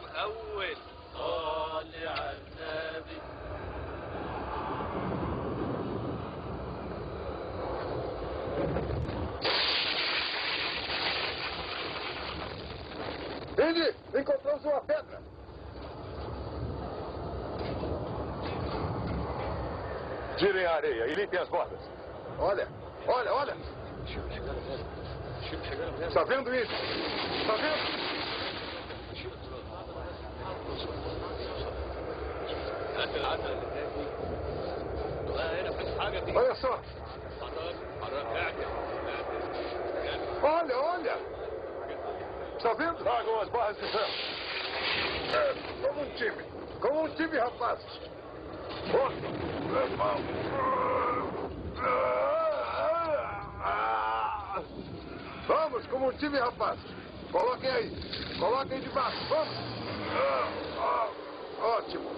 مهول. صلي على النبي. Ele! Encontramos uma pedra! Tirem a areia e limpem as bordas. Olha! Olha, olha! Está vendo isso? Está vendo? Olha só! Olha, olha! Está vendo? Tragam as barras de ferro. Como um time! Como um time, rapazes! Vamos, como um time, rapazes! Coloquem aí! Coloquem debaixo! Vamos! Ótimo!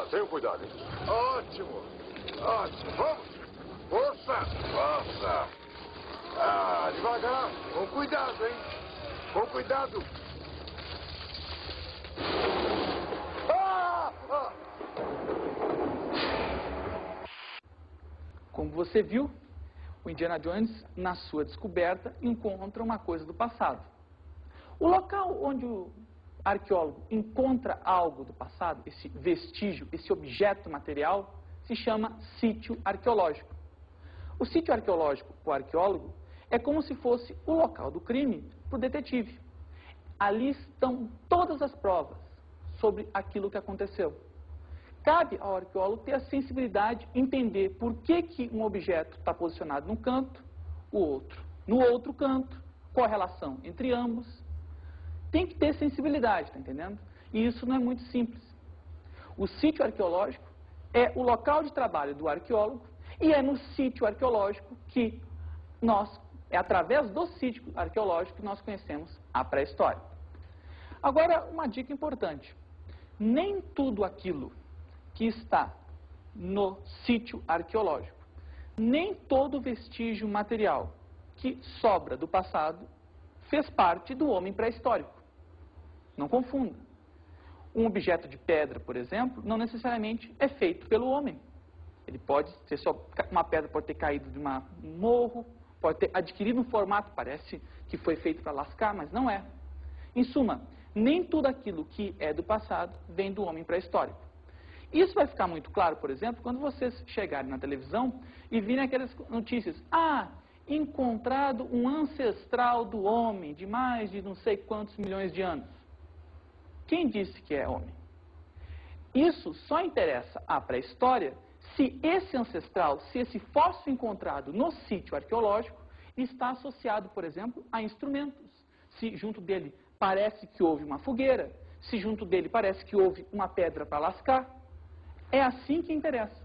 Tenham cuidado. Ótimo! Ótimo! Vamos! Força! Força! Devagar! Com cuidado, hein? Com cuidado! Como você viu, o Indiana Jones, na sua descoberta, encontra uma coisa do passado. O local onde o arqueólogo encontra algo do passado, esse vestígio, esse objeto material, se chama sítio arqueológico. O sítio arqueológico para o arqueólogo é como se fosse o local do crime para o detetive. Ali estão todas as provas sobre aquilo que aconteceu. Cabe ao arqueólogo ter a sensibilidade de entender por que um objeto está posicionado num canto, o outro no outro canto, qual a relação entre ambos. Tem que ter sensibilidade, está entendendo? E isso não é muito simples. O sítio arqueológico é o local de trabalho do arqueólogo e é no sítio arqueológico que é através do sítio arqueológico que nós conhecemos a pré-história. Agora, uma dica importante. Nem tudo aquilo que está no sítio arqueológico, nem todo vestígio material que sobra do passado fez parte do homem pré-histórico. Não confunda. Um objeto de pedra, por exemplo, não necessariamente é feito pelo homem. Ele pode ser só uma pedra, pode ter caído de um morro, pode ter adquirido um formato, parece que foi feito para lascar, mas não é. Em suma, nem tudo aquilo que é do passado vem do homem pré-histórico. Isso vai ficar muito claro, por exemplo, quando vocês chegarem na televisão e virem aquelas notícias. Encontrado um ancestral do homem de mais de não sei quantos milhões de anos. Quem disse que é homem? Isso só interessa à pré-história se esse ancestral, se esse fóssil encontrado no sítio arqueológico está associado, por exemplo, a instrumentos. Se junto dele parece que houve uma fogueira, se junto dele parece que houve uma pedra para lascar. É assim que interessa.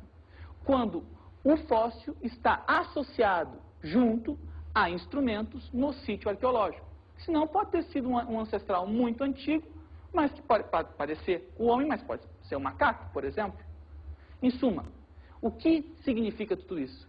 Quando o fóssil está associado junto a instrumentos no sítio arqueológico. Senão pode ter sido um ancestral muito antigo, mas que pode parecer o homem, mas pode ser um macaco, por exemplo. Em suma, o que significa tudo isso?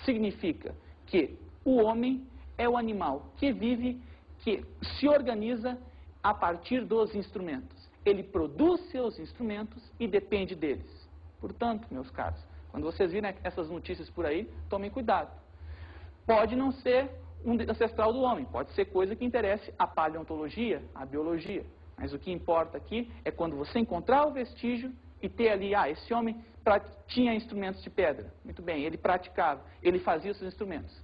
Significa que o homem é o animal que vive, que se organiza a partir dos instrumentos. Ele produz seus instrumentos e depende deles. Portanto, meus caros, quando vocês virem essas notícias por aí, tomem cuidado. Pode não ser um ancestral do homem, pode ser coisa que interesse a paleontologia, a biologia. Mas o que importa aqui é quando você encontrar o vestígio e ter ali, esse homem tinha instrumentos de pedra. Muito bem, ele praticava, ele fazia os seus instrumentos.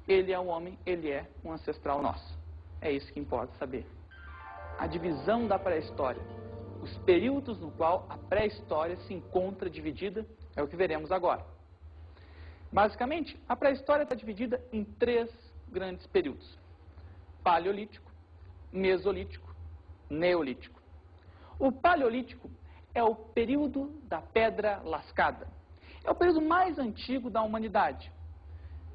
Ele é um homem, ele é um ancestral nosso. É isso que importa saber. A divisão da pré-história. Os períodos no qual a pré-história se encontra dividida é o que veremos agora. Basicamente, a pré-história está dividida em 3 grandes períodos. Paleolítico, Mesolítico, Neolítico. O Paleolítico é o período da pedra lascada. É o período mais antigo da humanidade.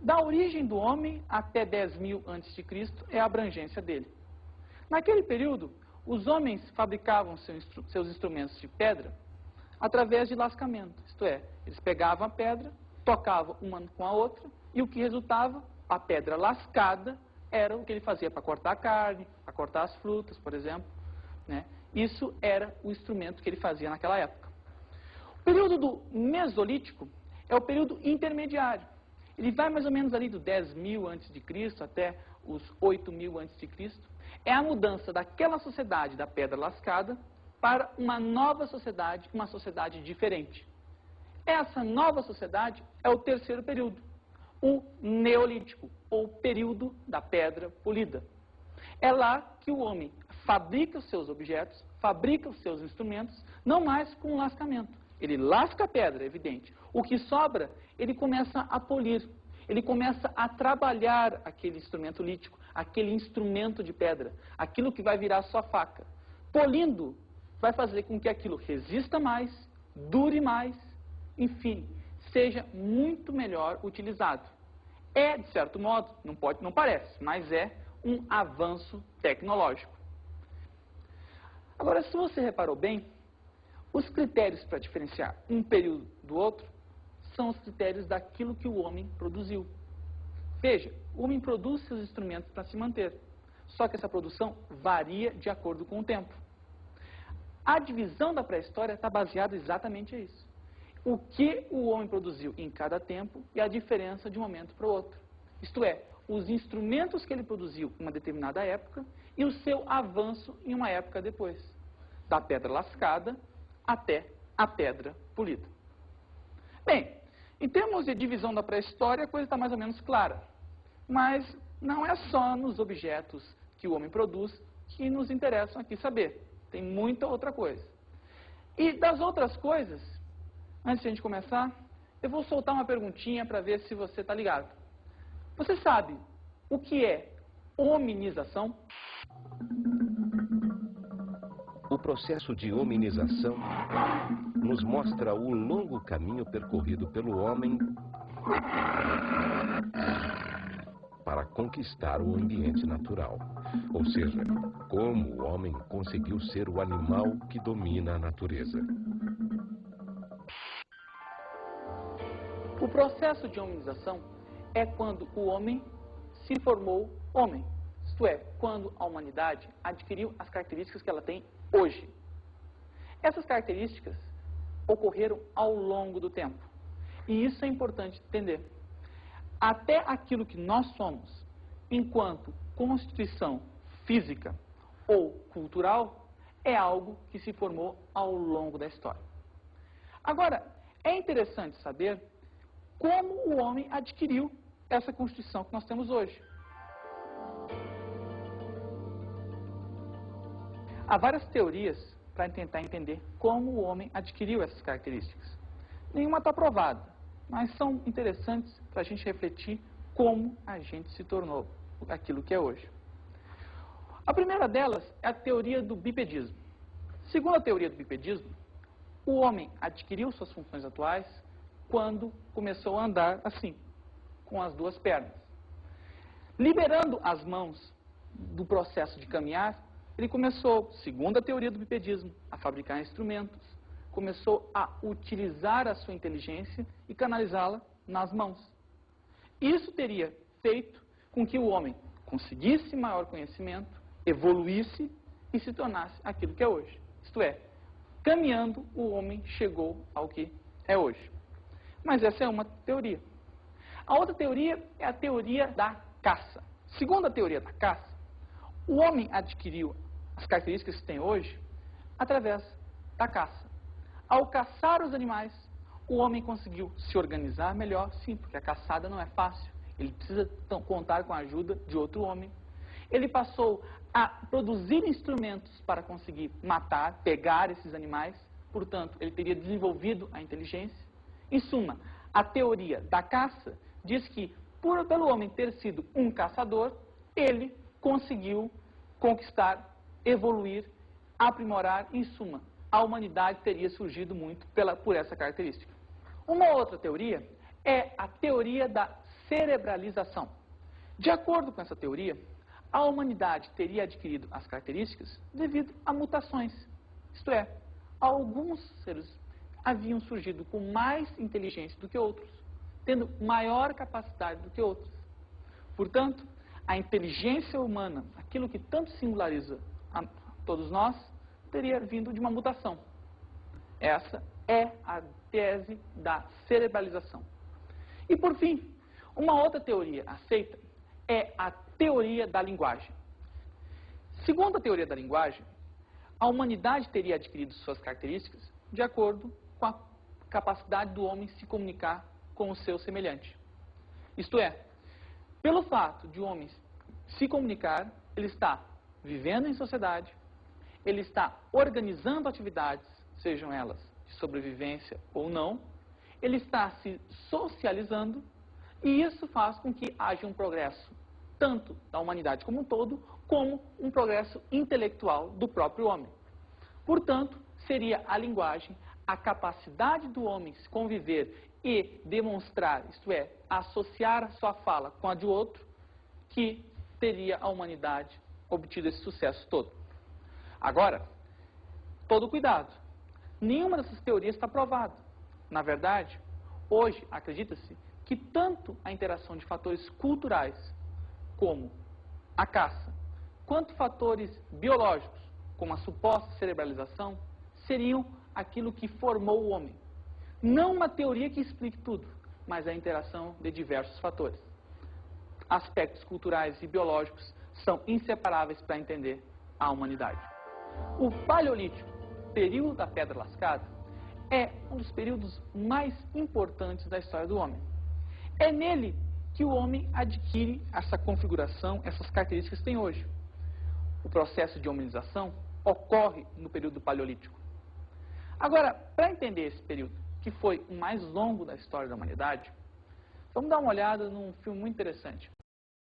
Da origem do homem até 10.000 a.C. é a abrangência dele. Naquele período, os homens fabricavam seus instrumentos de pedra através de lascamento. Isto é, eles pegavam a pedra, tocavam uma com a outra, e o que resultava, a pedra lascada, era o que ele fazia para cortar a carne, para cortar as frutas, por exemplo, né? Isso era o instrumento que ele fazia naquela época. O período do Mesolítico é o período intermediário. Ele vai mais ou menos ali do 10.000 a.C. até os 8.000 a.C. É a mudança daquela sociedade da pedra lascada para uma nova sociedade, uma sociedade diferente. Essa nova sociedade é o terceiro período, o Neolítico, ou período da pedra polida. É lá que o homem fabrica os seus objetos, fabrica os seus instrumentos, não mais com lascamento. Ele lasca a pedra, é evidente. O que sobra, ele começa a polir. Ele começa a trabalhar aquele instrumento lítico, aquele instrumento de pedra, aquilo que vai virar sua faca. Polindo, vai fazer com que aquilo resista mais, dure mais, enfim, seja muito melhor utilizado. É, de certo modo, não parece, mas é um avanço tecnológico. Agora, se você reparou bem, os critérios para diferenciar um período do outro são os critérios daquilo que o homem produziu. Veja, o homem produz seus instrumentos para se manter, só que essa produção varia de acordo com o tempo. A divisão da pré-história está baseada exatamente nisso. O que o homem produziu em cada tempo e a diferença de um momento para o outro. Isto é, os instrumentos que ele produziu em uma determinada época e o seu avanço em uma época depois, da pedra lascada até a pedra polida. Bem, em termos de divisão da pré-história, a coisa está mais ou menos clara. Mas não é só nos objetos que o homem produz que nos interessam aqui saber. Tem muita outra coisa. E das outras coisas, antes de a gente começar, eu vou soltar uma perguntinha para ver se você está ligado. Você sabe o que é hominização? O processo de hominização nos mostra o longo caminho percorrido pelo homem para conquistar o ambiente natural. Ou seja, como o homem conseguiu ser o animal que domina a natureza. O processo de hominização é quando o homem se formou homem. Isto é, quando a humanidade adquiriu as características que ela tem hoje. Essas características ocorreram ao longo do tempo. E isso é importante entender. Até aquilo que nós somos, enquanto constituição física ou cultural, é algo que se formou ao longo da história. Agora, é interessante saber como o homem adquiriu essa constituição que nós temos hoje. Há várias teorias para tentar entender como o homem adquiriu essas características. Nenhuma está provada, mas são interessantes para a gente refletir como a gente se tornou aquilo que é hoje. A primeira delas é a teoria do bipedismo. Segundo a teoria do bipedismo, o homem adquiriu suas funções atuais quando começou a andar assim, com as duas pernas. Liberando as mãos do processo de caminhar, ele começou, segundo a teoria do bipedismo, a fabricar instrumentos, começou a utilizar a sua inteligência e canalizá-la nas mãos. Isso teria feito com que o homem conseguisse maior conhecimento, evoluísse e se tornasse aquilo que é hoje. Isto é, caminhando, o homem chegou ao que é hoje. Mas essa é uma teoria. A outra teoria é a teoria da caça. Segundo a teoria da caça, o homem adquiriu as características que tem hoje através da caça. Ao caçar os animais, o homem conseguiu se organizar melhor, sim, porque a caçada não é fácil. Ele precisa contar com a ajuda de outro homem. Ele passou a produzir instrumentos para conseguir matar, pegar esses animais. Portanto, ele teria desenvolvido a inteligência. Em suma, a teoria da caça diz que, pelo homem ter sido um caçador, ele conseguiu conquistar, evoluir, aprimorar. Em suma, a humanidade teria surgido muito por essa característica. Uma outra teoria é a teoria da cerebralização. De acordo com essa teoria, a humanidade teria adquirido as características devido a mutações. Isto é, alguns seres haviam surgido com mais inteligência do que outros, tendo maior capacidade do que outros. Portanto, a inteligência humana, aquilo que tanto singulariza a todos nós, teria vindo de uma mutação. Essa é a tese da cerebralização. E, por fim, uma outra teoria aceita é a teoria da linguagem. Segundo a teoria da linguagem, a humanidade teria adquirido suas características de acordo com a capacidade do homem se comunicar com o seu semelhante. Isto é, pelo fato de o homem se comunicar, ele está vivendo em sociedade, ele está organizando atividades, sejam elas de sobrevivência ou não, ele está se socializando e isso faz com que haja um progresso tanto da humanidade como um todo, como um progresso intelectual do próprio homem. Portanto, seria a linguagem a capacidade do homem se conviver e demonstrar, isto é, associar a sua fala com a de outro, que teria a humanidade obtido esse sucesso todo. Agora, todo cuidado. Nenhuma dessas teorias está provada. Na verdade, hoje acredita-se que tanto a interação de fatores culturais, como a caça, quanto fatores biológicos, como a suposta cerebralização, seriam aquilo que formou o homem. Não uma teoria que explique tudo, mas a interação de diversos fatores. Aspectos culturais e biológicos são inseparáveis para entender a humanidade. O Paleolítico, período da Pedra Lascada, é um dos períodos mais importantes da história do homem. É nele que o homem adquire essa configuração, essas características que tem hoje. O processo de hominização ocorre no período Paleolítico. Agora, para entender esse período, que foi o mais longo da história da humanidade, vamos dar uma olhada num filme muito interessante.